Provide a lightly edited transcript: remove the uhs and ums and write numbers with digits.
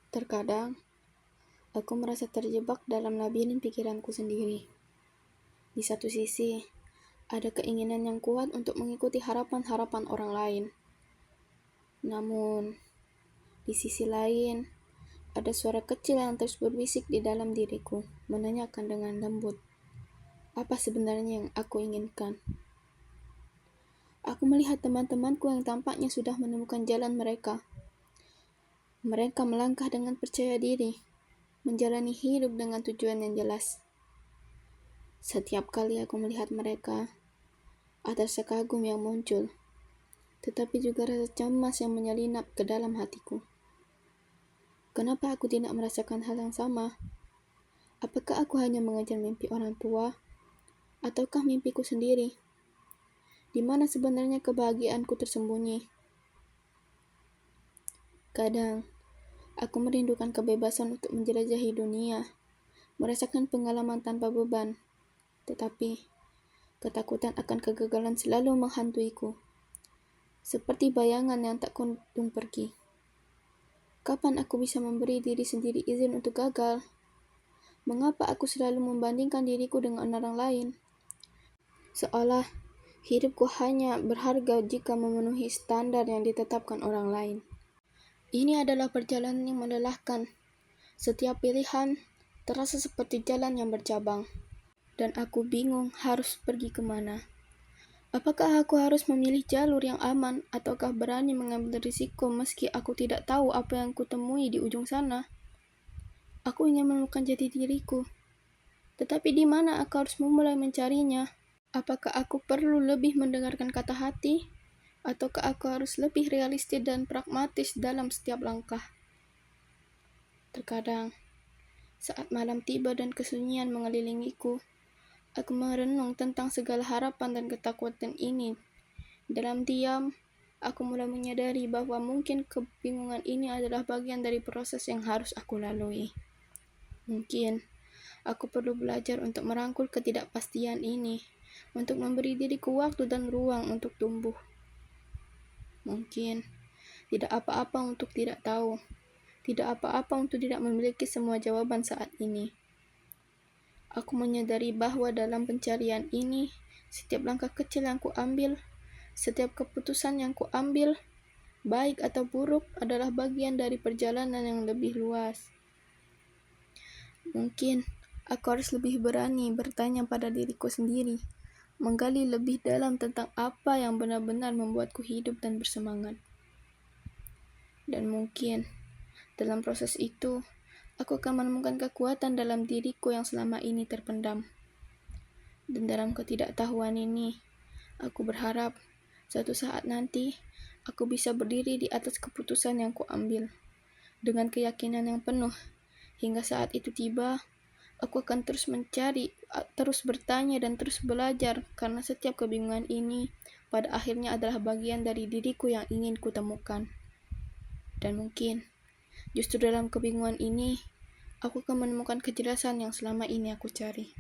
Terkadang, aku merasa terjebak dalam labirin pikiranku sendiri. Di satu sisi, ada keinginan yang kuat untuk mengikuti harapan-harapan orang lain. Namun, di sisi lain, ada suara kecil yang terus berbisik di dalam diriku, menanyakan dengan lembut, apa sebenarnya yang aku inginkan? Aku melihat teman-temanku yang tampaknya sudah menemukan jalan mereka. Mereka melangkah dengan percaya diri, menjalani hidup dengan tujuan yang jelas. Setiap kali aku melihat mereka, ada rasa kagum yang muncul, tetapi juga rasa cemas yang menyelinap ke dalam hatiku. Kenapa aku tidak merasakan hal yang sama? Apakah aku hanya mengejar mimpi orang tua, ataukah mimpiku sendiri? Di mana sebenarnya kebahagiaanku tersembunyi? Kadang, aku merindukan kebebasan untuk menjelajahi dunia, merasakan pengalaman tanpa beban. Tetapi, ketakutan akan kegagalan selalu menghantuiku, seperti bayangan yang tak kunjung pergi. Kapan aku bisa memberi diri sendiri izin untuk gagal? Mengapa aku selalu membandingkan diriku dengan orang lain? Seolah hidupku hanya berharga jika memenuhi standar yang ditetapkan orang lain. Ini adalah perjalanan yang melelahkan. Setiap pilihan terasa seperti jalan yang bercabang. Dan aku bingung harus pergi kemana. Apakah aku harus memilih jalur yang aman ataukah berani mengambil risiko meski aku tidak tahu apa yang kutemui di ujung sana? Aku ingin menemukan jati diriku. Tetapi di mana aku harus memulai mencarinya? Apakah aku perlu lebih mendengarkan kata hati? Ataukah aku harus lebih realistis dan pragmatis dalam setiap langkah? Terkadang, saat malam tiba dan kesunyian mengelilingiku, aku merenung tentang segala harapan dan ketakutan ini. Dalam diam, aku mulai menyadari bahwa mungkin kebingungan ini adalah bagian dari proses yang harus aku lalui. Mungkin, aku perlu belajar untuk merangkul ketidakpastian ini, untuk memberi diriku waktu dan ruang untuk tumbuh. Mungkin, tidak apa-apa untuk tidak tahu. Tidak apa-apa untuk tidak memiliki semua jawaban saat ini. Aku menyadari bahwa dalam pencarian ini, setiap langkah kecil yang kuambil, setiap keputusan yang kuambil, baik atau buruk, adalah bagian dari perjalanan yang lebih luas. Mungkin, aku harus lebih berani bertanya pada diriku sendiri, menggali lebih dalam tentang apa yang benar-benar membuatku hidup dan bersemangat. Dan mungkin, dalam proses itu, aku akan menemukan kekuatan dalam diriku yang selama ini terpendam. Dan dalam ketidaktahuan ini, aku berharap suatu saat nanti, aku bisa berdiri di atas keputusan yang kuambil, dengan keyakinan yang penuh. Hingga saat itu tiba, aku akan terus mencari, terus bertanya, dan terus belajar, karena setiap kebingungan ini, pada akhirnya adalah bagian dari diriku yang ingin kutemukan. Dan mungkin, justru dalam kebingungan ini, aku akan menemukan kejelasan yang selama ini aku cari.